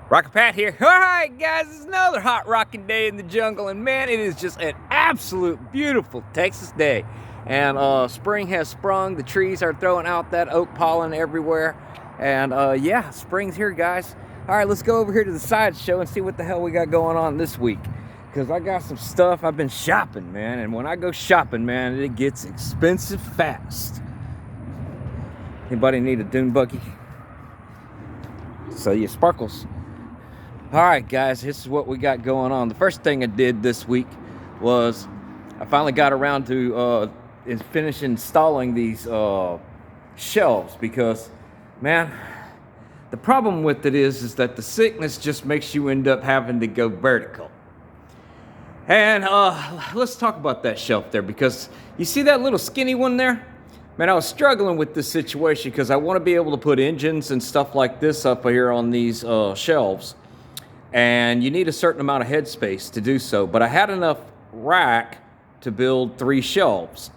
Rocket Pat here. Alright guys, it's another hot rocking day in the jungle, and man, it is just an absolute beautiful Texas day. And spring has sprung, the trees are throwing out that oak pollen everywhere. And yeah, spring's here, guys. Alright, let's go over here to the sideshow and see what the hell we got going on this week. Because I got some stuff. I've been shopping, man, and when I go shopping, man, it gets expensive fast. Anybody need a dune buggy? So you sparkles. Alright guys, this is what we got going on. The first thing I did this week was I finally got around to finish installing these shelves, because man, the problem with it is that the sickness just makes you end up having to go vertical. And let's talk about that shelf there, because you see that little skinny one there? Man, I was struggling with this situation because I want to be able to put engines and stuff like this up here on these shelves. And you need a certain amount of headspace to do so. But I had enough rack to build 3 shelves.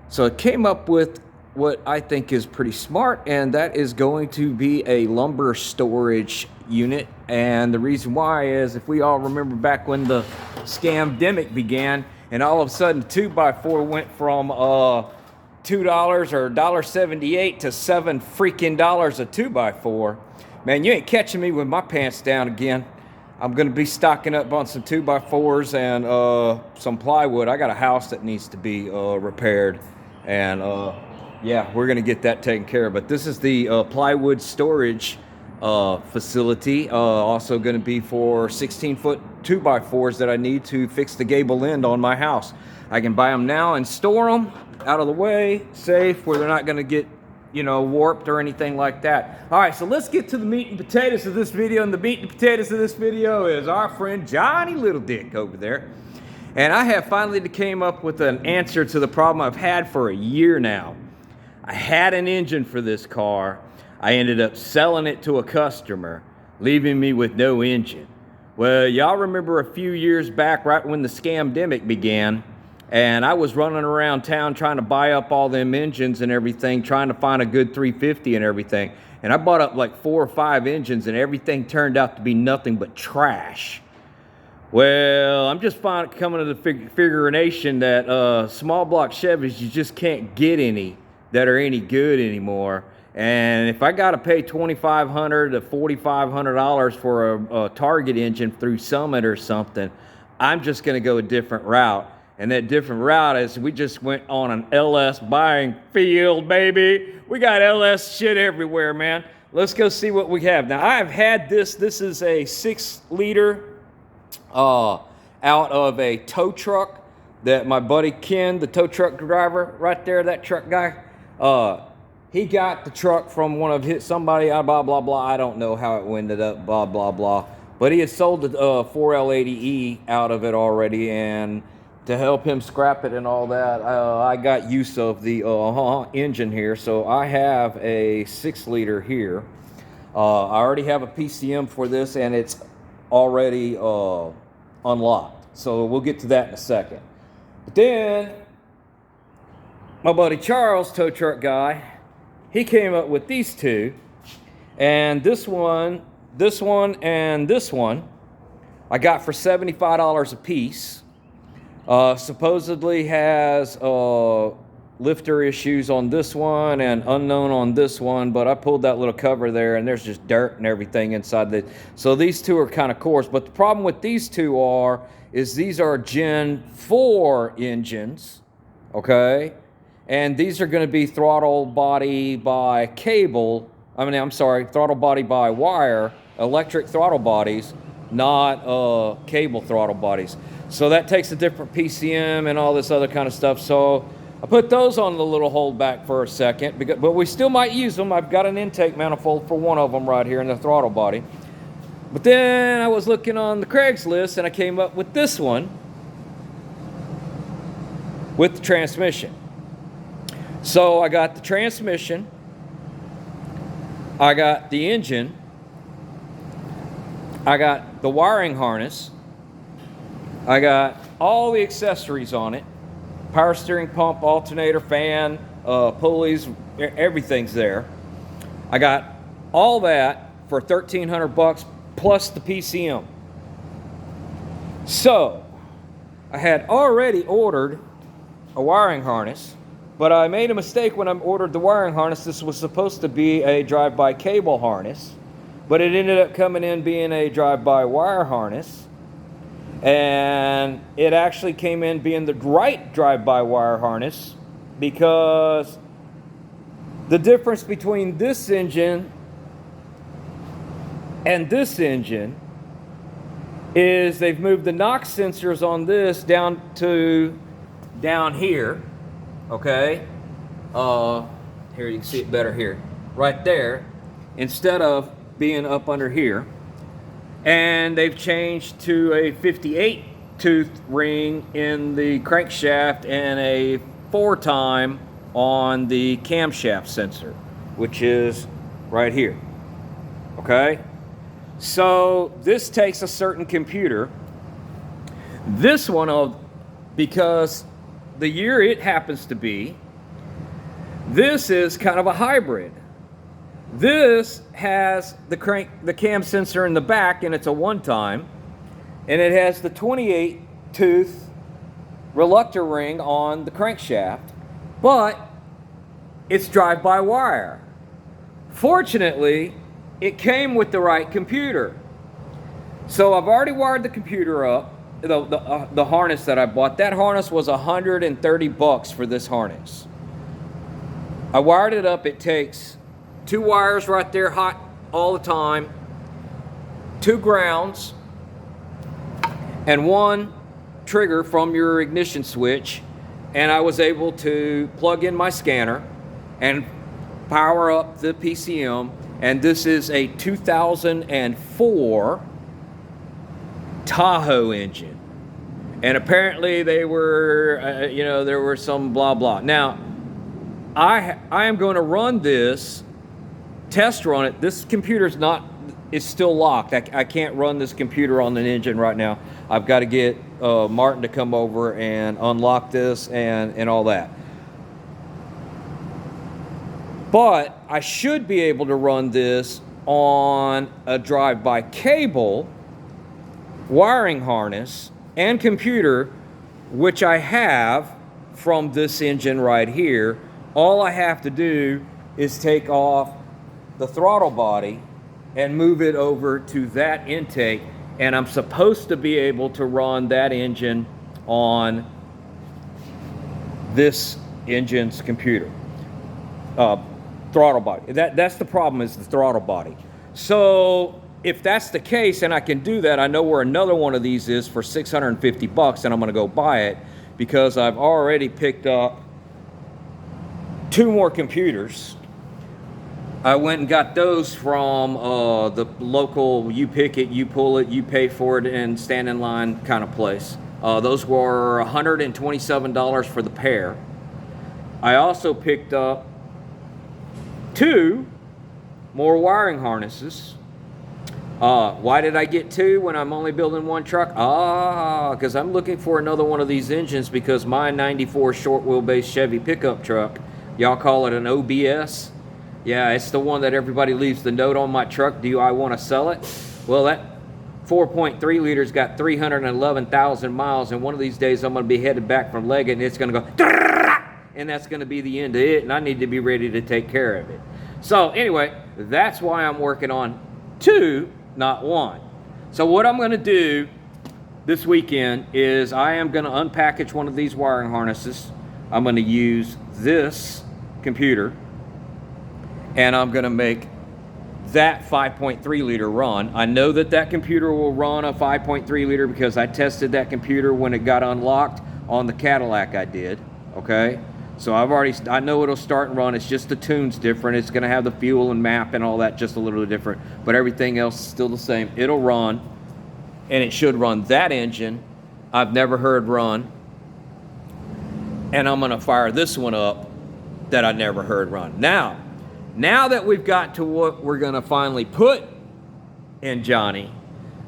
So I came up with what I think is pretty smart, and that is going to be a lumber storage unit. And the reason why is, if we all remember back when the scamdemic began, and all of a sudden 2x4 went from $2 or $1.78 to $7 freaking a 2x4. Man, you ain't catching me with my pants down again. I'm going to be stocking up on some 2x4s and some plywood. I got a house that needs to be repaired, and yeah, we're going to get that taken care of. But this is the plywood storage facility. Also going to be for 16-foot 2x4s that I need to fix the gable end on my house. I can buy them now and store them out of the way, safe, where they're not going to get, you know, warped or anything like that. All right, so let's get to the meat and potatoes of this video. And the meat and potatoes of this video is our friend Johnny Little Dick over there. And I have finally came up with an answer to the problem I've had for a year now. I had an engine for this car. I ended up selling it to a customer, leaving me with no engine. Well, y'all remember a few years back, right when the scamdemic began, and I was running around town trying to buy up all them engines and everything, trying to find a good 350 and everything. And I bought up like 4 or 5 engines, and everything turned out to be nothing but trash. Well, I'm just coming to the figuration that small block Chevys, you just can't get any that are any good anymore. And if I got to pay $2,500 to $4,500 for a Target engine through Summit or something, I'm just going to go a different route. And that different route is we just went on an LS buying field, baby. We got LS shit everywhere, man. Let's go see what we have. Now, I've had this. This is a 6-liter out of a tow truck that my buddy Ken, the tow truck driver right there, that truck guy, he got the truck from one of his, somebody, blah, blah, blah. I don't know how it ended up, blah, blah, blah. But he had sold the 4L80E out of it already, and to help him scrap it and all that, I got use of the engine here. So I have a 6-liter here. I already have a PCM for this, and it's already unlocked. So we'll get to that in a second. But then my buddy Charles, tow truck guy, he came up with these 2. And this one, and this one I got for $75 a piece. Supposedly has lifter issues on this one and unknown on this one, but I pulled that little cover there and there's just dirt and everything inside it. So these 2 are kind of coarse, but the problem with these 2 is these are Gen 4 engines, okay? And these are going to be throttle body by cable. Throttle body by wire, electric throttle bodies, not cable throttle bodies. So that takes a different PCM and all this other kind of stuff. So I put those on the little holdback for a second, but we still might use them. I've got an intake manifold for one of them right here in the throttle body. But then I was looking on the Craigslist and I came up with this one with the transmission. So I got the transmission, I got the engine, I got the wiring harness, I got all the accessories on it, power steering pump, alternator, fan, pulleys, everything's there. I got all that for $1,300 plus the PCM. So I had already ordered a wiring harness, but I made a mistake when I ordered the wiring harness. This was supposed to be a drive-by cable harness, but it ended up coming in being a drive-by wire harness. And it actually came in being the right drive-by wire harness, because the difference between this engine and this engine is they've moved the NOx sensors on this down here, okay? Here, you can see it better here. Right there, instead of being up under here. And they've changed to a 58 tooth ring in the crankshaft and a 4-time on the camshaft sensor, which is right here, okay? So this takes a certain computer. This one, because the year it happens to be, this is kind of a hybrid. This has the cam sensor in the back, and it's a 1-time, and it has the 28 tooth reluctor ring on the crankshaft, but it's drive-by-wire. Fortunately, it came with the right computer. So I've already wired the computer up, the harness that I bought. That harness was $130 for this harness. I wired it up. It takes 2 wires right there, hot all the time, 2 grounds, and 1 trigger from your ignition switch. And I was able to plug in my scanner and power up the PCM. And this is a 2004 Tahoe engine. And apparently they were, there were some blah blah. Now, I am going to run this, test run it. This computer's it's still locked. I can't run this computer on an engine right now. I've got to get Martin to come over and unlock this and all that. But I should be able to run this on a drive-by cable, wiring harness, and computer, which I have from this engine right here. All I have to do is take off the throttle body and move it over to that intake, and I'm supposed to be able to run that engine on this engine's computer. Throttle body. That's the problem, is the throttle body. So if that's the case and I can do that, I know where another one of these is for $650, and I'm gonna go buy it, because I've already picked up 2 more computers. I went and got those from the local you pick it, you pull it, you pay for it, and stand in line kind of place. Those were $127 for the pair. I also picked up 2 more wiring harnesses. Why did I get 2 when I'm only building 1 truck? Because I'm looking for another one of these engines, because my 94 short wheelbase Chevy pickup truck, y'all call it an OBS. Yeah, it's the one that everybody leaves the note on my truck. Do I want to sell it? Well, that 4.3 liters got 311,000 miles, and one of these days I'm going to be headed back from Leggett, and it's going to go, and that's going to be the end of it, and I need to be ready to take care of it. So anyway, that's why I'm working on 2, not 1. So what I'm going to do this weekend is I am going to unpackage one of these wiring harnesses. I'm going to use this computer, and I'm going to make that 5.3 liter run. I know that computer will run a 5.3 liter because I tested that computer when it got unlocked on the Cadillac I did, okay? So I know it'll start and run. It's just the tune's different. It's going to have the fuel and map and all that just a little different, but everything else is still the same. It'll run, and it should run that engine I've never heard run, and I'm going to fire this one up that I never heard run. Now that we've got to what we're going to finally put in Johnny,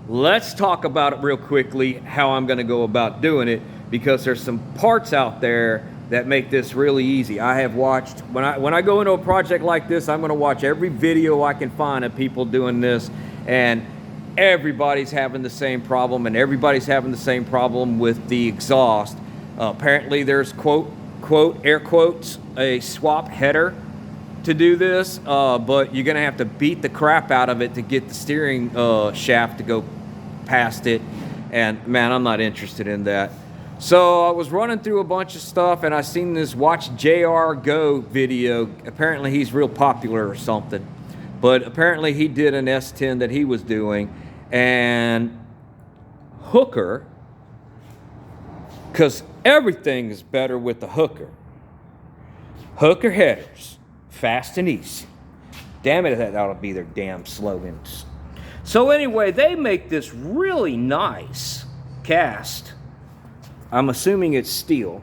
let's talk about it real quickly, how I'm going to go about doing it, because there's some parts out there that make this really easy. I have watched, when I go into a project like this, I'm going to watch every video I can find of people doing this, and everybody's having the same problem, and everybody's having the same problem with the exhaust. Apparently there's air quotes, a swap header to do this, but you're gonna have to beat the crap out of it to get the steering shaft to go past it, and man, I'm not interested in that. So I was running through a bunch of stuff, and I seen this Watch JR Go video. Apparently he's real popular or something, but apparently he did an S10 that he was doing, and Hooker, because everything is better with the Hooker headers, fast and easy. Damn it, that ought to be their damn slogans. So anyway, they make this really nice cast, I'm assuming it's steel,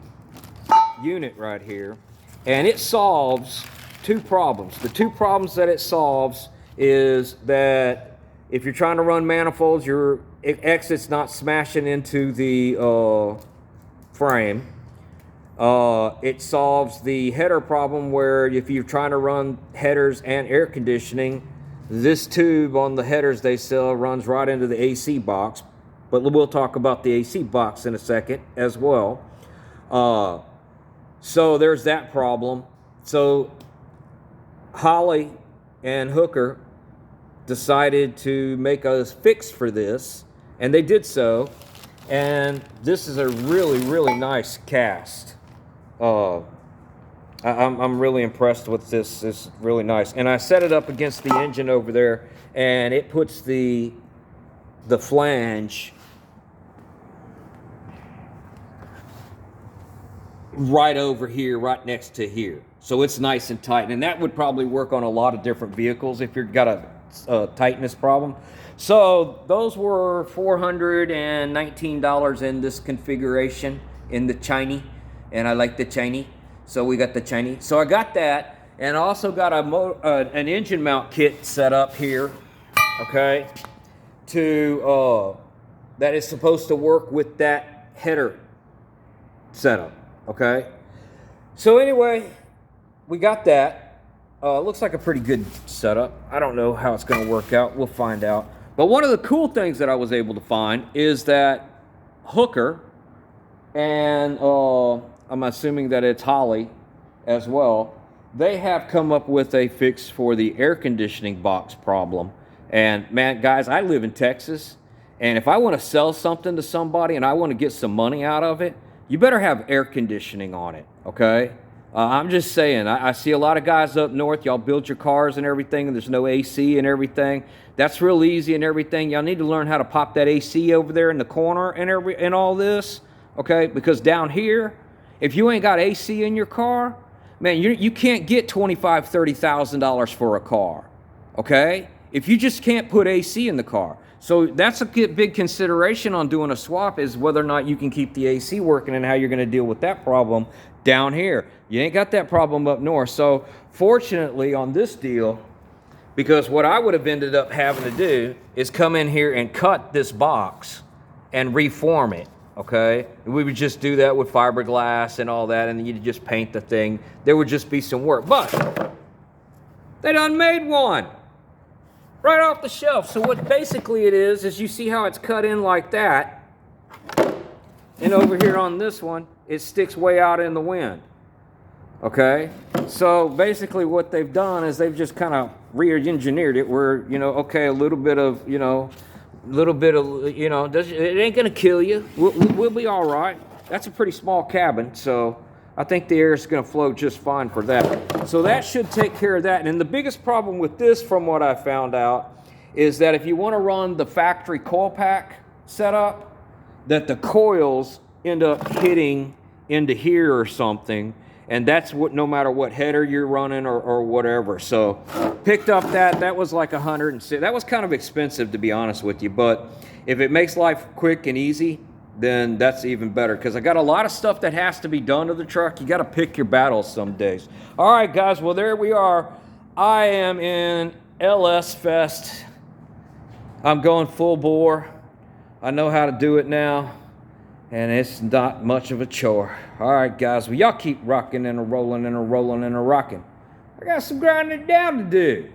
unit right here, and it solves two problems. The two problems that it solves is that if you're trying to run manifolds, your exit's not smashing into the frame. It solves the header problem where if you're trying to run headers and air conditioning, this tube on the headers they sell runs right into the AC box. But we'll talk about the AC box in a second as well. So there's that problem. So Holley and Hooker decided to make a fix for this, and they did so. And this is a really, really nice cast. I'm really impressed with this. It's really nice. And I set it up against the engine over there, and it puts the flange right over here, right next to here. So it's nice and tight. And that would probably work on a lot of different vehicles if you've got a tightness problem. So those were $419 in this configuration in the Chinese, and I like the Chinese, so we got the Chinese. So I got that, and I also got an engine mount kit set up here, okay, to that is supposed to work with that header setup, okay. So anyway, we got that. Looks like a pretty good setup. I don't know how it's going to work out. We'll find out. But one of the cool things that I was able to find is that Hooker, and I'm assuming that it's Holley as well, they have come up with a fix for the air conditioning box problem. And man, guys, I live in Texas, and if I want to sell something to somebody and I want to get some money out of it, you better have air conditioning on it, okay? I'm just saying, I see a lot of guys up north, y'all build your cars and everything, and there's no AC and everything. That's real easy and everything. Y'all need to learn how to pop that AC over there in the corner and all this, okay? Because down here, if you ain't got AC in your car, man, you can't get $25,000, $30,000 for a car, okay? If you just can't put AC in the car. So that's a big consideration on doing a swap, is whether or not you can keep the AC working and how you're going to deal with that problem down here. You ain't got that problem up north. So fortunately on this deal, because what I would have ended up having to do is come in here and cut this box and reform it, okay? We would just do that with fiberglass and all that, and then you'd just paint the thing. There would just be some work. But they done made one right off the shelf. So what basically it is you see how it's cut in like that, and over here on this one, it sticks way out in the wind, okay? So basically what they've done is they've just kind of re-engineered it where, you know, okay, a little bit of, it ain't gonna kill you. We'll be all right. That's a pretty small cabin, so I think the air is gonna flow just fine for that. So that should take care of that. And the biggest problem with this, from what I found out, is that if you want to run the factory coil pack setup, that the coils end up hitting into here or something, and that's what, no matter what header you're running or whatever. So picked up that was like $106. That was kind of expensive, to be honest with you, but if it makes life quick and easy, then that's even better, because I got a lot of stuff that has to be done to the truck. You got to pick your battles some days. All right, guys, well, there we are. I am in LS Fest. I'm going full bore. I know how to do it now, and it's not much of a chore. All right, guys, well, y'all keep rocking and a rolling and a rolling and a rocking. I got some grinding down to do.